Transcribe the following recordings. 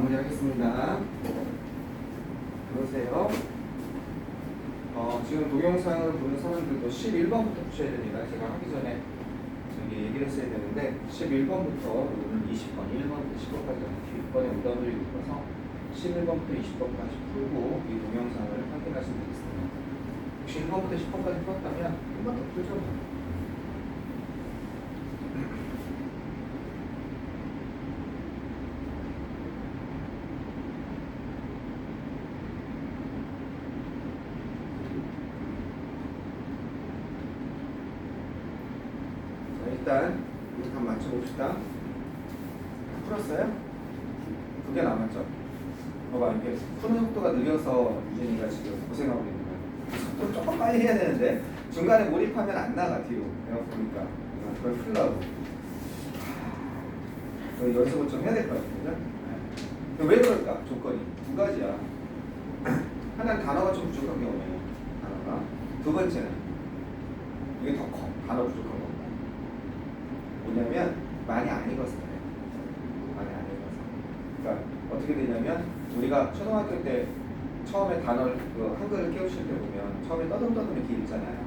마무리하겠습니다. 그러세요. 지금 동영상을 보는 사람들도 11번부터 pu셔야 됩니다. 제가 하기 전에 저기 얘기를 했어야 되는데 11번부터 오늘 20번, 1번부터 10번까지 뒷번에 오답을 읽어서 11번부터 20번까지 풀고 이 동영상을 확인하시면 되겠습니다. 혹시 1번부터 10번까지 풀었다면 한 번 더 풀죠. 일단 우리 한번 맞춰봅시다. 풀었어요? 2개 남았죠? 봐봐, 이렇게 푸는 속도가 느려서 유진이가 지금 고생하고 있는 거예요. 속도를 조금 빨리 해야 되는데 중간에 몰입하면 안 나가 뒤로. 내가 보니까 그걸 풀라고. 연습을 좀 해야 될 것 같아요. 왜 그럴까? 조건이 2가지야. 하나는 단어가 좀 부족한 경우예요. 단어가. 2번째는 이게 더 커. 단어 부족한 거. 뭐냐면 많이 안 읽었어요. 많이 안 읽어서. 그러니까 어떻게 되냐면 우리가 초등학교 때 처음에 단어를 한글을 깨우칠 때 보면 처음에 떠듬떠듬 이렇게 읽잖아요.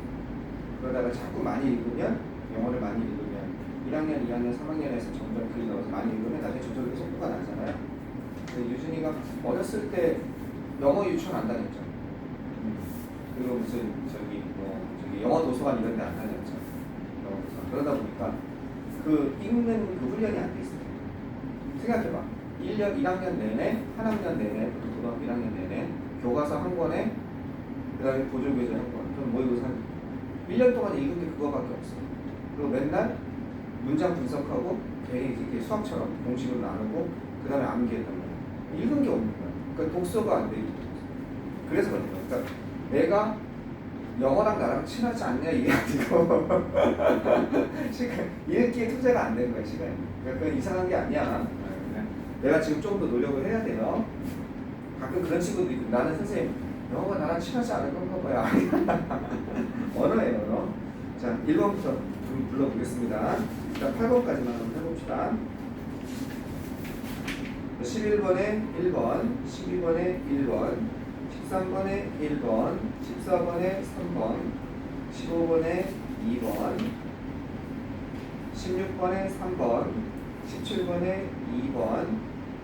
그러다가 자꾸 많이 읽으면 영어를 많이 읽으면 1학년, 2학년, 3학년에서 점점 글이 나와서 많이 읽으면 나중에 저절로 속도가 나잖아요. 유준이가 어렸을 때 영어 유치원 안 다녔죠. 그리고 무슨 저기 영어 도서관 이런 데 안 다녔죠. 영어 도서관. 그러다 보니까 그 읽는 그 훈련이 안 돼 있어요. 생각해봐. 1학년 내내, 한 학년 내내, 고등학교 1학년 내내 교과서 한 권에 그 다음에 보조교재 한 권, 그럼 모의고사 1년 동안 읽은 게 그거밖에 없어요. 그리고 맨날 문장 분석하고 괜히 이렇게 수학처럼 공식으로 나누고 그 다음에 암기했단 말이에요. 읽은 게 없는 거야. 그러니까 독서가 안 돼 있는 거야. 그래서 그런 거야. 그러니까 내가 영어랑 나랑 친하지 않냐 이게 아니고 시간 읽기에 투자가 안 되는 거야 시간이. 그러니까 그건 이상한 게 아니야. 내가 지금 좀 더 노력을 해야 돼요. 가끔 그런 친구도 있고 나는 선생님 영어가 나랑 친하지 않을 건가 봐요. 언어예요 언어. 자 1번부터 좀 불러보겠습니다. 자 8번까지만 한번 해봅시다. 11번에 1번, 12번에 1번, 13번에 1번, 14번에 3번, 15번에 2번, 16번에 3번, 17번에 2번,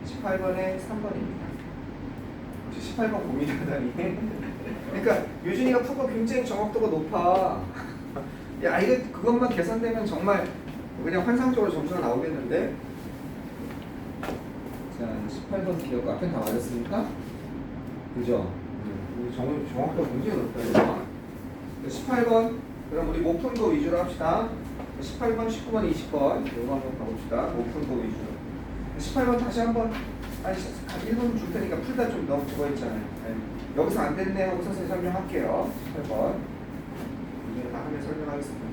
18번에 3번입니다. 혹시 18번 고민하다니? 그러니까 유준이가 푸고 굉장히 정확도가 높아. 야 이거 그것만 계산되면 정말 그냥 환상적으로 점수가 나오겠는데. 자 18번 기억 앞에 다 맞았습니까? 그죠? 정확도가 굉장히 높다. 18번 그럼 우리 못 푼 거 위주로 합시다. 18번, 19번, 20번 이거 한번 가봅시다. 못 푼 거 위주로. 18번 다시 한번 1분 줄 테니까 풀다 좀 너무 죽어있잖아요. 여기서 안 됐네 하고 선생님 설명할게요. 18번 이제 다음에 설명하겠습니다.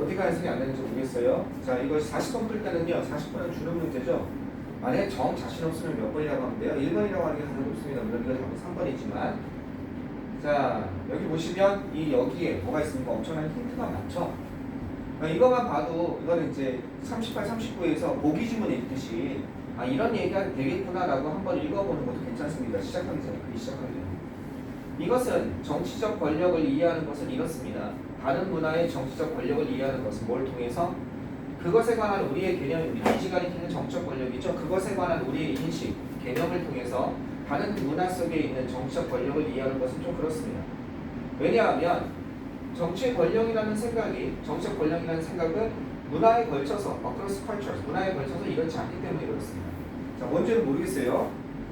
어디가 해석이 안 되는지 모르겠어요. 자, 이것이 40번 풀 때는요, 40번은 주는 문제죠. 만약에 정 자신 없으면 몇 번이라고 하면 돼요? 1번이라고 하는 게 가장 높습니다. 물론 이거 답은 3번이지만 자 여기 보시면 이 여기에 뭐가 있습니까? 엄청난 힌트가 많죠? 이것만 봐도 이거는 이제 38, 39에서 보기 지문에 있듯이 아 이런 얘기가 되겠구나 라고 한번 읽어보는 것도 괜찮습니다. 시작하기 전에 글이 시작하기 전에 이것은 정치적 권력을 이해하는 것은 이렇습니다. 다른 문화의 정치적 권력을 이해하는 것은 뭘 통해서? 그것에 관한 우리의 개념입니다. 이지 가리키는 정치적 권력이죠. 그것에 관한 우리의 인식, 개념을 통해서 다른 문화 속에 있는 정치적 권력을 이해하는 것은 좀 그렇습니다. 왜냐하면 정치의 권력이라는 생각이 정치적 권력이라는 생각은 문화에 걸쳐서 across cultures, 문화에 걸쳐서 이렇지 않기 때문에 그렇습니다. 자, 뭔지는 모르겠어요.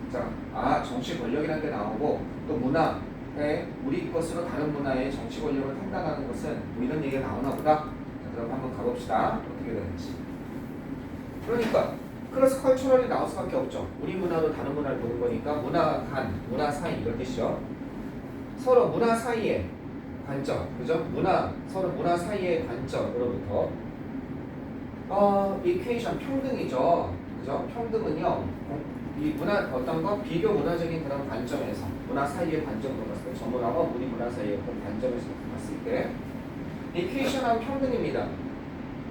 자, 정치 권력이라는 게 나오고 또 문화에 우리 것으로 다른 문화의 정치 권력을 판단하는 것은 뭐 이런 얘기가 나오나 보다. 자, 그럼 한번 가봅시다. 어떻게 되는지. 그러니까 클래스 컬처럴이 나올 수밖에 없죠. 우리 문화로 다른 문화를 보는 거니까 문화 간, 문화 사이 이런 뜻이죠. 서로 문화 사이의 관점, 그죠? 서로 문화 사이의 관점으로부터 이퀘이션 평등이죠. 그죠? 평등은요, 이 문화 어떤 거 비교 문화적인 그런 관점에서 문화 사이의 관점으로 봤을 때 전문화와 우리 문화 사이의 그런 관점에서 봤을 때 이퀘이션하고 평등입니다.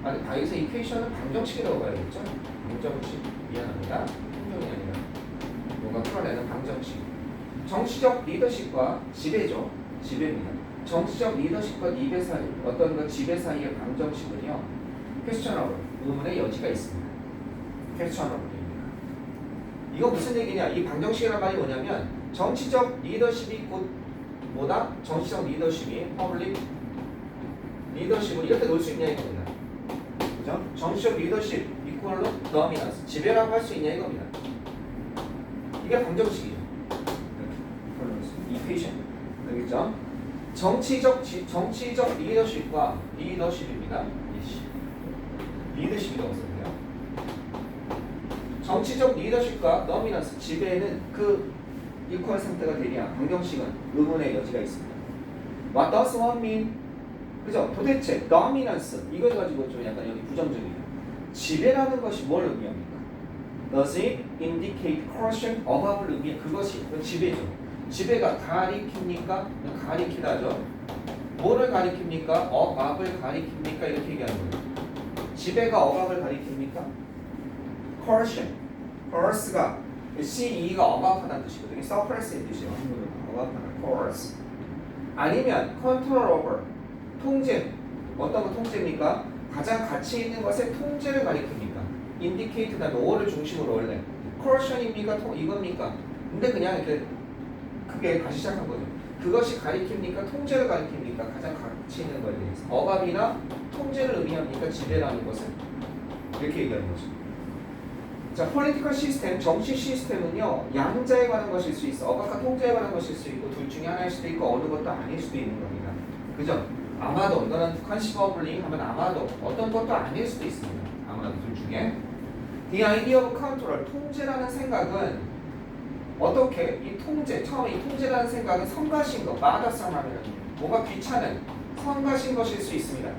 여기서 이퀘이션은 방정식이라고 봐야겠죠? 방정식 미안합니다. 평등이 아니라 뭔가 풀어내는 방정식. 정치적 리더십과 지배죠. 지배입니다. 정치적 리더십과 지배 사이 어떤 그 지배 사이의 방정식은요. 퀘스천어블 의문의 여지가 있습니다. 퀘스천어블입니다. 이거 무슨 얘기냐? 이 방정식이란 말이 뭐냐면 정치적 리더십이 곧 뭐다? 정치적 리더십이 퍼블릭 리더십을 이렇게 놓을 수 있냐 이겁니다. 그죠? 정치적 리더십 이퀄로 도미넌스 지배라고 할 수 있냐 이겁니다. 이게 방정식이죠. 이퀘이션 알겠죠? 정치적 리더십과 리더십입니다. 리더십이라고 썼네요. 정치적 리더십과 도미넌스 지배는 그 이퀄 상태가 되냐 방정식은 의문의 여지가 있습니다. What does one mean? 그죠? 도대체 dominance 이걸 가지고 좀 약간 여기 부정적이에요. 지배라는 것이 뭘 의미합니까? Does it indicate coercion, 억압을 의미해? 그것이 지배죠. 지배가 가리킵니까? 가리키다죠. 뭐를 가리킵니까? 억압을 가리킵니까? 이렇게 얘기하는 거예요. 지배가 억압을 가리킵니까? coercion, coerce가 CE가 억압하다는 뜻이거든요. suppress의 뜻이에요. 한국어로 억압하다, coerce. 아니면 control over, 통제. 어떤 거 통제입니까? 가장 가치 있는 것의 통제를 가리킵니까? indicate 다음에 o를 중심으로 원래 coercion입니까? 이겁니까? 근데 그냥 이렇게 크게 다시 시작한 거죠. 그것이 가리킵니까? 통제를 가리킵니까? 가장 가치 있는 것에 대해서 억압이나 통제를 의미합니까? 지배라는 것은 이렇게 얘기하는 거죠. 자, political 시스템, 정치 시스템은요 양자에 관한 것일 수 있어. 억압과 통제에 관한 것일 수 있고 둘 중에 하나일 수도 있고 어느 것도 아닐 수도 있는 겁니다. 그죠? 아마도 이거는 conceivably 하면 아마도 어떤 것도 아닐 수도 있습니다. 아마도 둘 중에. The idea of control, 통제라는 생각은 어떻게 이 통제, 처음에 이 통제라는 생각은 성가신 것, 마다성 하면 뭐가 귀찮은 성가신 것일 수 있습니다.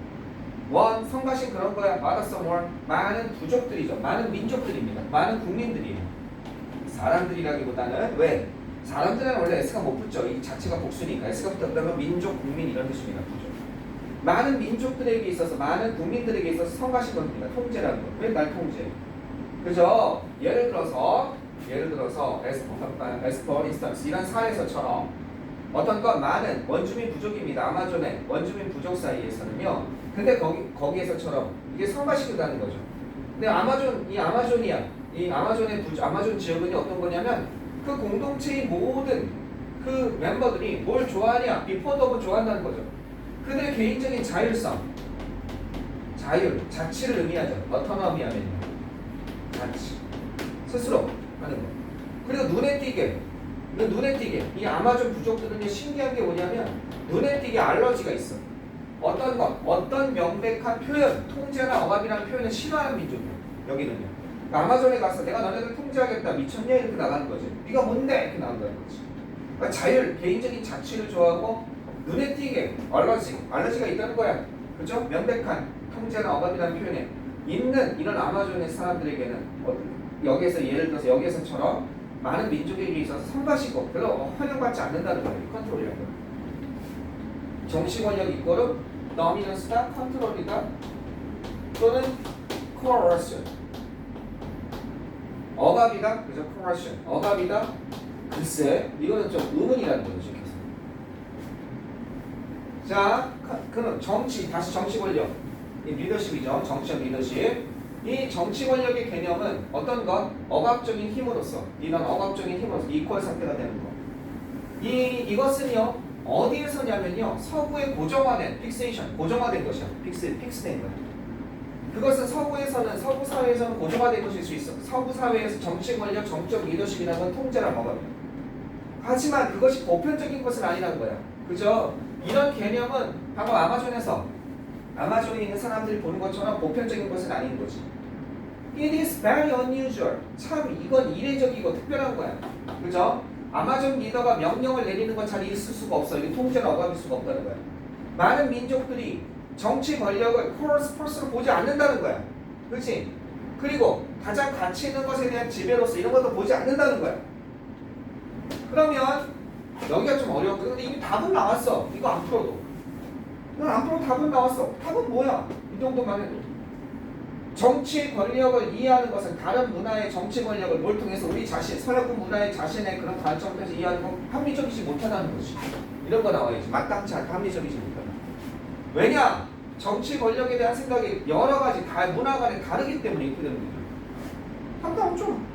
원, 성가신 그런 거야. 마다성 원, 많은 부족들이죠. 많은 민족들입니다. 많은 국민들이에요. 사람들이라기보다는 왜? 사람들은 원래 S가 못 붙죠. 이 자체가 복수니까 S가 붙었다면 민족, 국민 이런 뜻입니다. 부족. 많은 민족들에게 있어서 많은 국민들에게 있어서 성가신 겁니다. 통제라는 거. 왜 날 통제? 그죠? 예를 들어서 as for instance 이런 사례에서처럼 어떤 건 많은 원주민 부족입니다. 아마존의 원주민 부족 사이에서는요. 근데 거기에서처럼 이게 성가시키다는 거죠. 근데 이 아마존 지역은요 어떤 거냐면 그 공동체의 모든 그 멤버들이 뭘 좋아하냐? 비포더브 좋아한다는 거죠. 그들의 개인적인 자율성, 자치를 의미하죠. 어토노미 하면요. 자치, 스스로 하는 거. 그리고 눈에 띄게 이 아마존 부족들은요 신기한 게 뭐냐면 눈에 띄게 알러지가 있어. 어떤 명백한 표현, 통제나 억압이라는 표현을 싫어하는 민족이에요. 여기는요. 그러니까 아마존에 가서 내가 너네들 통제하겠다 미쳤냐 이렇게 나가는 거지. 네가 뭔데 이렇게 나간다는 거지. 그러니까 개인적인 자치를 좋아하고 눈에 띄게 알러지가 있다는 거야. 그죠? 명백한 통제나 억압이라는 표현에 있는 이런 아마존의 사람들에게는 여기에서 예를 들어서 여기에서처럼 많은 민족에게 있어서 성가시고 별로 환영받지 않는다는 거예요. 컨트롤이라는 거예요. 정치 권력 이꼬르 dominance다, 컨트롤이다, 또는 coercion. 억압이다, 그죠? coercion. 억압이다. 글쎄, 이거는 좀 의문이라는 거죠. 그래서. 자, 그럼 정치, 다시 정치 권력. 이 리더십이죠. 정치적 리더십. 이 정치 권력의 개념은 어떤 것? 억압적인 힘으로서, 이런 억압적인 힘으로서 이퀄 상태가 되는 거. 이것은요, 어디에서냐면요, 서구의 고정화된, 픽세이션, 고정화된 것이야. 픽스된 거야. 그것은 서구에서는, 서구 사회에서는 고정화된 것일 수 있어. 서구 사회에서 정치 권력, 정적 리더십이라는 건 통제랑 억압이야. 하지만 그것이 보편적인 것은 아니라는 거야. 그죠? 이런 개념은 방금 아마존에 있는 사람들이 보는 것처럼 보편적인 것은 아닌 거지. It is very unusual. 참 이건 이례적이고 특별한 거야. 그죠? 아마존 리더가 명령을 내리는 건 잘 있을 수가 없어. 이게 통제나 억압일 수가 없다는 거야. 많은 민족들이 정치 권력을 코러스 퍼스로 보지 않는다는 거야. 그렇지? 그리고 가장 가치 있는 것에 대한 지배로서 이런 것도 보지 않는다는 거야. 그러면 여기가 좀 어려웠거든. 근데 이미 답은 나왔어. 이거 안 풀어도. 이건 안 풀어도 답은 나왔어. 답은 뭐야? 이 정도만 해도. 정치 권력을 이해하는 것은 다른 문화의 정치 권력을 뭘 통해서 우리 자신, 서양권 문화의 자신의 그런 관점에서 이해하는 건 합리적이지 못하다는 거지. 이런 거 나와야지. 마땅치 않다. 합리적이지 못하다. 왜냐? 정치 권력에 대한 생각이 여러 가지 문화 간에 다르기 때문에 이렇게 되는 거죠. 한다면 좀.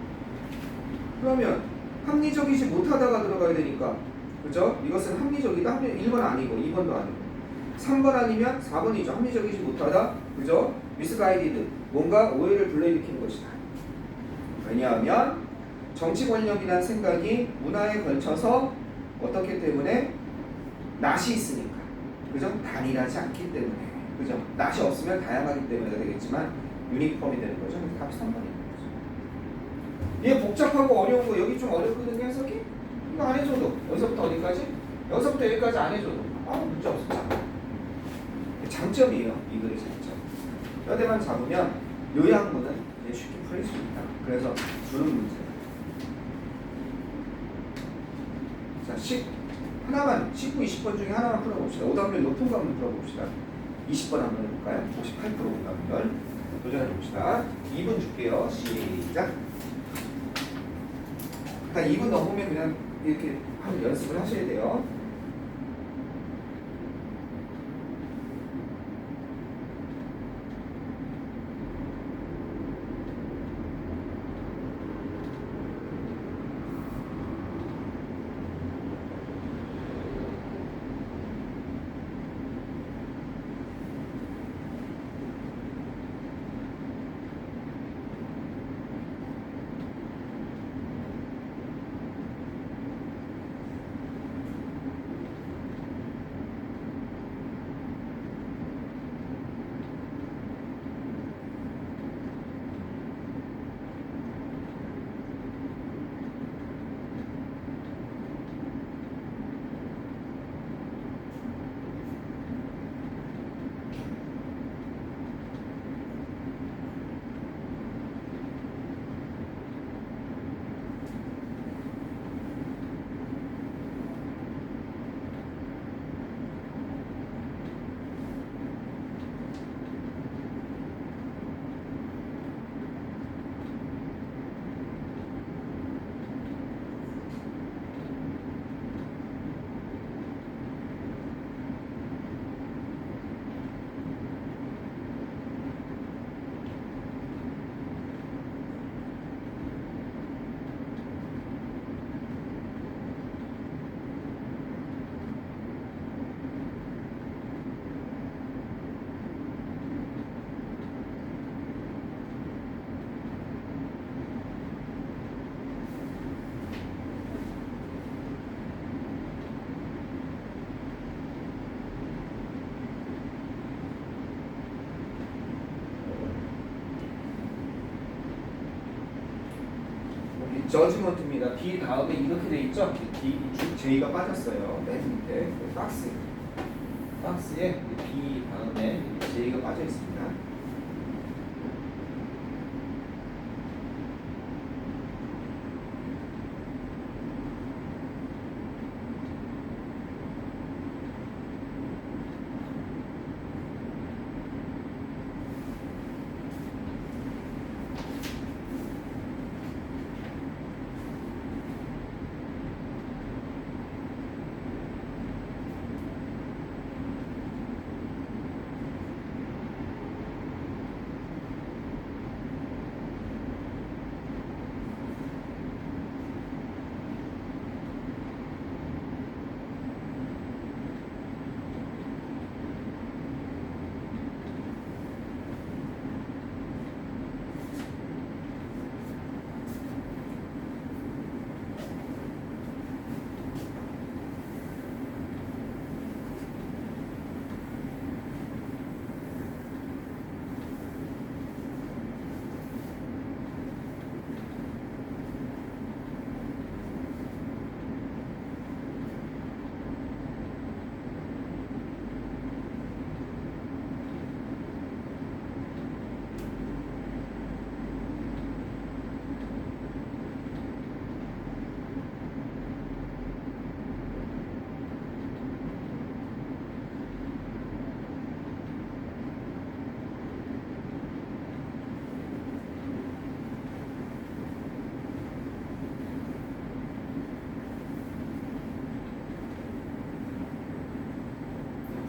그러면 합리적이지 못하다가 들어가야 되니까. 그죠? 이것은 합리적이다. 1번 아니고 2번도 아니고. 3번 아니면 4번이죠. 합리적이지 못하다. 그죠? 미스가이디드. 뭔가 오해를 불러일으키는 것이다. 왜냐하면 정치 권력이라는 생각이 문화에 걸쳐서 어떻기 때문에 낫이 있으니까. 그죠? 단일하지 않기 때문에. 그죠? 낫이 없으면 다양하기 때문에 되겠지만 유니폼이 되는 거죠. 그래서 답이 3번입니다. 이게 복잡하고 어려운 거 여기 좀 어렵거든요. 해석이? 이거 안 해줘도. 여기서부터 어디까지? 여기서부터 여기까지 안 해줘도 문제 없습니다. 장점이에요. 이 글의 장점. 뼈대만 잡으면 요양문은 쉽게 풀릴 수 있다. 그래서 주는 문제. 자, 하나만 19, 20번 중에 하나만 풀어봅시다. 오답률 높은 거 한번 풀어봅시다. 20번 한번 해볼까요? 58% 오답률 도전해봅시다. 2분 줄게요. 시작. 그러니까 2분 넘으면 그냥 이렇게 한번 연습을 하셔야 돼요. 저지먼트입니다. B 다음에 이렇게 돼 있죠? B, J가 빠졌어요. 맨 밑에 박스에 B 다음에 J가 빠져 있습니다.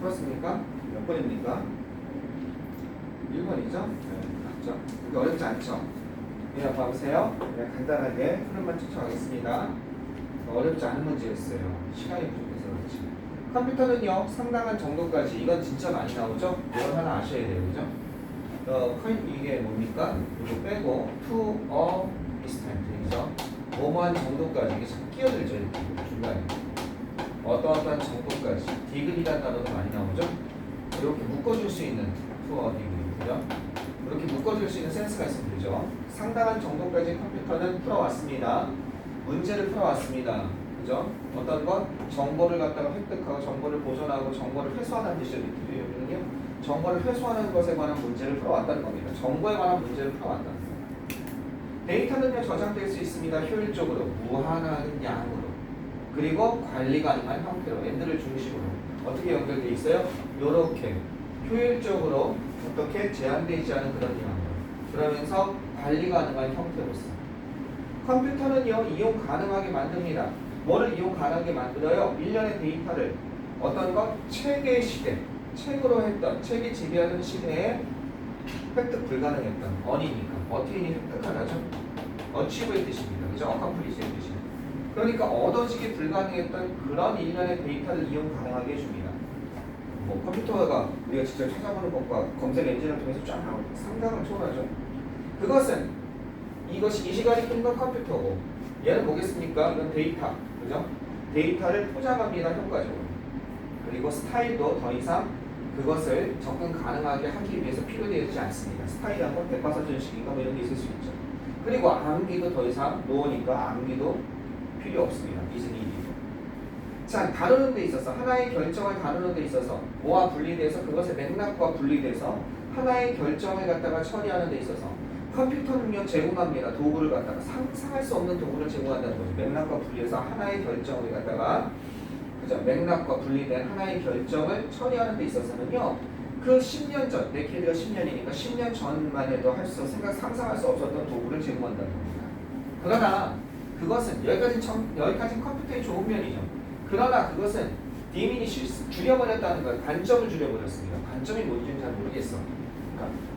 풀었습니까? 몇 번입니까? 1번이죠? 네, 맞죠? 그게 어렵지 않죠? 그냥 봐보세요. 그냥 간단하게 흐름만 쫓아가겠습니다. 어렵지 않은 문제였어요. 시간이 부족해서 그렇지. 컴퓨터는요, 상당한 정도까지, 이건 진짜 많이 나오죠? 이건 하나 아셔야 돼요, 그죠? 이게 뭡니까? 이거 빼고, to a extent, 그죠? 뭐뭐한 정도까지, 이게 자꾸 끼어들죠, 이렇게, 중간에. 어떠한 정도까지. 디그리라는 단어도 많이 나오죠? 이렇게 묶어줄 수 있는 to a degree, 그죠? 이렇게 묶어줄 수 있는 센스가 있으면 되죠. 상당한 정도까지 컴퓨터는 풀어왔습니다. 문제를 풀어왔습니다. 그죠? 어떤 것? 정보를 갖다가 획득하고 정보를 보존하고 정보를 회수하는 뜻이죠. 여기는요. 정보를 회수하는 것에 관한 문제를 풀어왔다는 겁니다. 정보에 관한 문제를 풀어왔다는 거예요. 데이터는요, 저장될 수 있습니다. 효율적으로, 무한한 양으로. 그리고 관리 가능한 형태로, 엔드를 중심으로. 어떻게 연결되어 있어요? 요렇게. 효율적으로, 어떻게 제한되지 않은 그런 양으로. 그러면서 관리 가능한 형태로서. 컴퓨터는요, 이용 가능하게 만듭니다. 뭐를 이용 가능하게 만들어요? 일련의 데이터를 어떤 것? 책의 시대, 책으로 했던, 책이 지배하는 시대에 획득 불가능했던 언이니까 어테인이 획득하다죠. 어치브의 뜻입니다. 그죠? 어컴플리시의 뜻입니다. 그러니까 얻어지기 불가능했던 그런 일련의 데이터를 이용 가능하게 해줍니다. 뭐 컴퓨터가 우리가 직접 찾아보는 것과 검색 엔진을 통해서 쫙 나오고 상당한 초월하죠. 그것은 이것이 이 시간이 끝난 컴퓨터고, 얘는 뭐겠습니까? 이건 데이터, 그죠? 데이터를 포장합니다, 효과적으로. 그리고 스타일도 더 이상 그것을 접근 가능하게 하기 위해서 필요되지 않습니다. 스타일이란 건 백과사전식인가 뭐 이런 게 있을 수 있죠. 그리고 암기도 더 이상 놓으니까 암기도 필요 없습니다. 이즈니. 자, 다루는 데 있어서, 하나의 결정을 다루는 데 있어서 뭐와 분리돼서 그것의 맥락과 분리돼서 하나의 결정을 갖다가 처리하는 데 있어서 컴퓨터는요, 제공합니다. 도구를 갖다가 상상할 수 없는 도구를 제공한다는 거죠. 맥락과 분리해서 하나의 결정을 갖다가, 그죠? 맥락과 분리된 하나의 결정을 처리하는 데 있어서는요, 그 10년 전, 데케이드가 10년이니까 10년 전만 해도 상상할 수 없었던 도구를 제공한다는 겁니다. 그러나 그것은 여기까지는 컴퓨터의 좋은 면이죠. 그러나 그것은 디미니시, 줄여버렸다는 거예요. 관점을 줄여버렸습니다. 관점이 뭔지는 잘 모르겠어.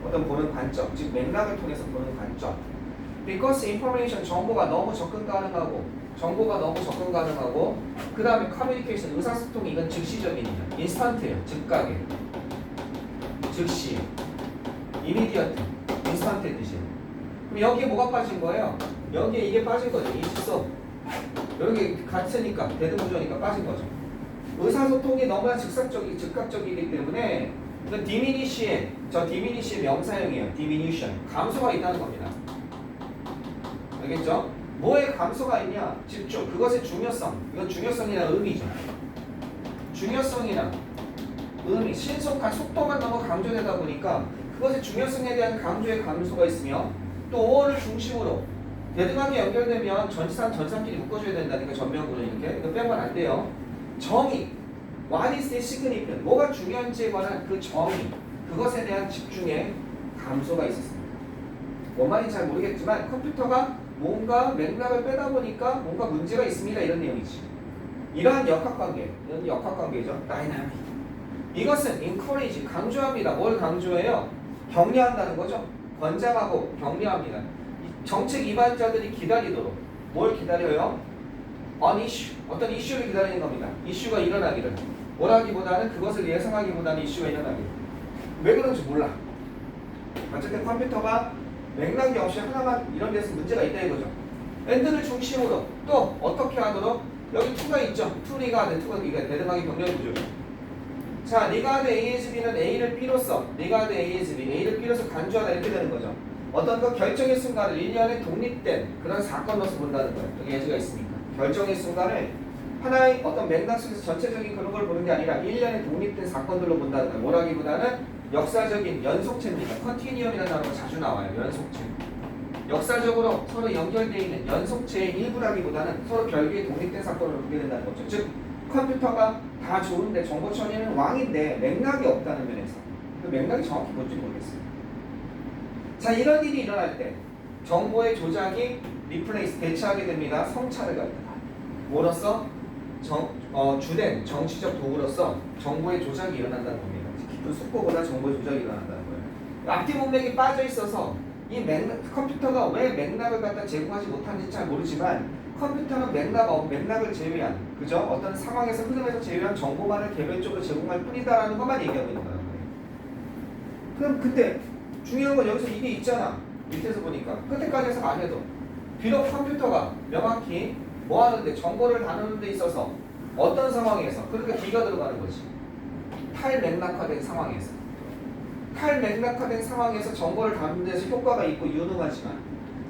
어떤 보는 관점, 즉 맥락을 통해서 보는 관점. Because information, 정보가 너무 접근 가능하고 그 다음에 communication, 의사소통이 이건 즉시적인 일이야. 인스턴트예요. 즉각에. 즉시. immediate. 인스턴트의 뜻이에요. 그럼 여기에 뭐가 빠진 거예요? 여기에 이게 빠진 거죠. 이 지속. 여기 같으니까, 대등구조니까 빠진 거죠. 의사소통이 너무나 즉각적이기 때문에 그 디미니시의, 저 디미니시의 명사형이에요. 디미니션. 감소가 있다는 겁니다. 알겠죠? 뭐에 감소가 있냐? 집중. 그것의 중요성. 이건 중요성이나 의미죠. 중요성이나 의미, 신속한 속도만 너무 강조되다 보니까 그것의 중요성에 대한 강조의 감소가 있으며 또 5어를 중심으로 대등하게 연결되면 전산끼리 묶어줘야 된다니까 전면구조 이렇게. 이거 빼면 안 돼요. 정의. What is the significant? 뭐가 중요한지에 관한 그 정의, 그것에 대한 집중의 감소가 있었습니다. 뭔 말인지 잘 모르겠지만 컴퓨터가 뭔가 맥락을 빼다 보니까 뭔가 문제가 있습니다. 이런 내용이지. 이러한 이런 역학관계죠. 다이나믹. 이것은 encourage, 강조합니다. 뭘 강조해요? 격려한다는 거죠. 권장하고 격려합니다. 정책 위반자들이 기다리도록. 뭘 기다려요? on issue. 어떤 이슈를 기다리는 겁니다. 이슈가 일어나기를. 뭐라기보다는 그것을 예상하기보다는 이슈가 일어나기를. 왜 그런지 몰라. 어쨌든 컴퓨터가 맥락이 없이 하나만 이런 데서 문제가 있다 이거죠. 엔드를 중심으로 또 어떻게 하도록 여기 2가 있죠. 2 리가드, 2가 이게 대등하게 병렬구조죠. 자, 리가드 A as B는 A를 B로서, 리가드 A as B, A를 B로서 간주하다 이렇게 되는 거죠. 어떤 그 결정의 순간을 1년에 독립된 그런 사건으로서 본다는 거예요. 여기 예지가 있으니까. 결정의 순간을 하나의 어떤 맥락 속에서 전체적인 그런 걸 보는 게 아니라 1년에 독립된 사건들로 본다는 거예요. 뭐라기보다는 역사적인 연속체입니다. 컨티니엄이라는 단어가 자주 나와요. 연속체. 역사적으로 서로 연결되어 있는 연속체의 일부라기보다는 서로 별개의 독립된 사건을 보게 된다는 거죠. 즉 컴퓨터가 다 좋은데 정보 처리는 왕인데 맥락이 없다는 면에서 그 맥락이 정확히 뭔지 모르겠어요. 자, 이런 일이 일어날 때 정보의 조작이 리플레이스, 대체하게 됩니다. 성찰을 갖다가 뭐로써? 주된 정치적 도구로서 정보의 조작이 일어난다는 겁니다. 깊은 속보보다 정보의 조작이 일어난다는 거예요. 앞뒤 문맥이 빠져 있어서 이 컴퓨터가 왜 맥락을 갖다 제공하지 못하는지 잘 모르지만 컴퓨터는 맥락을 제외한 그죠? 어떤 상황에서 흐름에서 제외한 정보만을 개별적으로 제공할 뿐이다라는 것만 얘기하고 있는 거예요. 그럼 그때 중요한 건 여기서 이게 있잖아. 밑에서 보니까 끝에까지 해서 안 해도 비록 컴퓨터가 명확히 뭐 하는데 정보를 다루는 데 있어서 어떤 상황에서 그렇게 B가 들어가는 거지. 탈맥락화된 상황에서 탈맥락화된 상황에서 정보를 다루는 데서 효과가 있고 유능하지만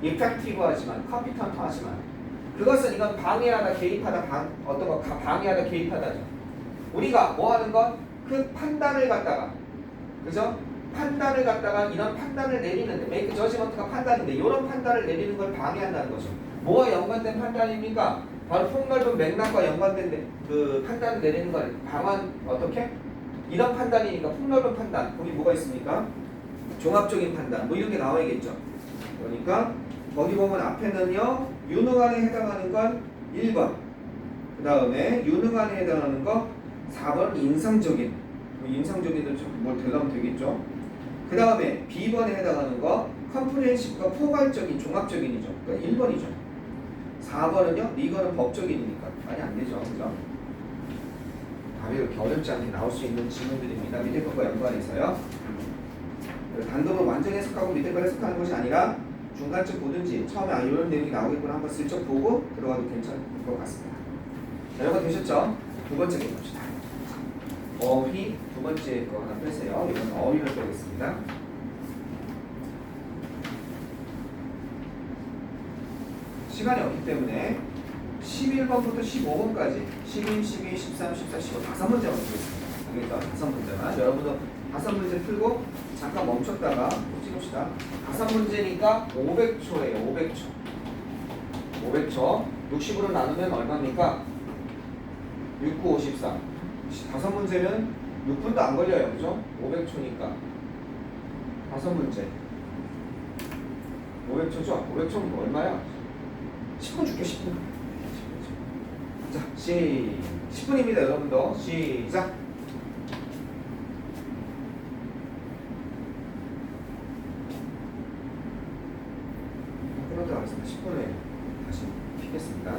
이펙티브하지만 컴피턴트하지만 그것은 이건 방해하다 개입하다 어떤 거 방해하다 개입하다죠. 우리가 뭐 하는 건 그 판단을 갖다가 그죠? 판단을 갖다가 이런 판단을 내리는데 make judgment가 판단인데 이런 판단을 내리는 걸 방해한다는 거죠. 뭐와 연관된 판단입니까? 바로 폭넓은 맥락과 연관된 그 판단을 내리는 걸 어떻게? 이런 판단이니까 폭넓은 판단. 거기 뭐가 있습니까? 종합적인 판단. 뭐 이런 게 나와야겠죠. 그러니까 거기 보면 앞에는요. 유능한에 해당하는 건 1번. 그 다음에 유능한에 해당하는 거 4번 인상적인. 인상적인도 좀 뭘 대답하면 되겠죠. 그 다음에 B번에 해당하는 거 컴프레hensive가 포괄적인 종합적인이죠. 그러니까 1번이죠. 4번은요. 이거는 법적인이니까 많이 안 되죠. 그죠? 답이 이렇게 어렵지 않게 나올 수 있는 질문들입니다. 밑에 것과 연관해서요. 단독으로 완전 해석하고 밑에 걸 해석하는 것이 아니라 중간쯤 보든지 처음에 이런 내용이 나오겠구나 한번 슬쩍 보고 들어가도 괜찮을 것 같습니다. 자, 여러분 되셨죠? 두 번째 거 봅시다. 어휘 두 번째 거 하나 빼세요. 이건 어휘를 빼겠습니다. 시간이 없기 때문에 11번부터 15번까지 11, 12, 13, 14, 15 다섯 문제만 보겠습니다. 알겠죠? 다섯 문제만. 여러분도 다섯 문제 풀고 잠깐 멈췄다가 찍읍시다. 다섯 문제니까 500초예요. 500초. 500초. 60으로 나누면 얼마입니까? 6, 9, 54. 다섯 문제는 6분도 안 걸려요. 그죠? 500초니까. 다섯 문제. 500초죠? 500초는 얼마야? 10분 줄게, 10분. 자, 10분입니다, 여러분도. 시작! 끊어도 하겠습니다. 10분에 다시 피겠습니다.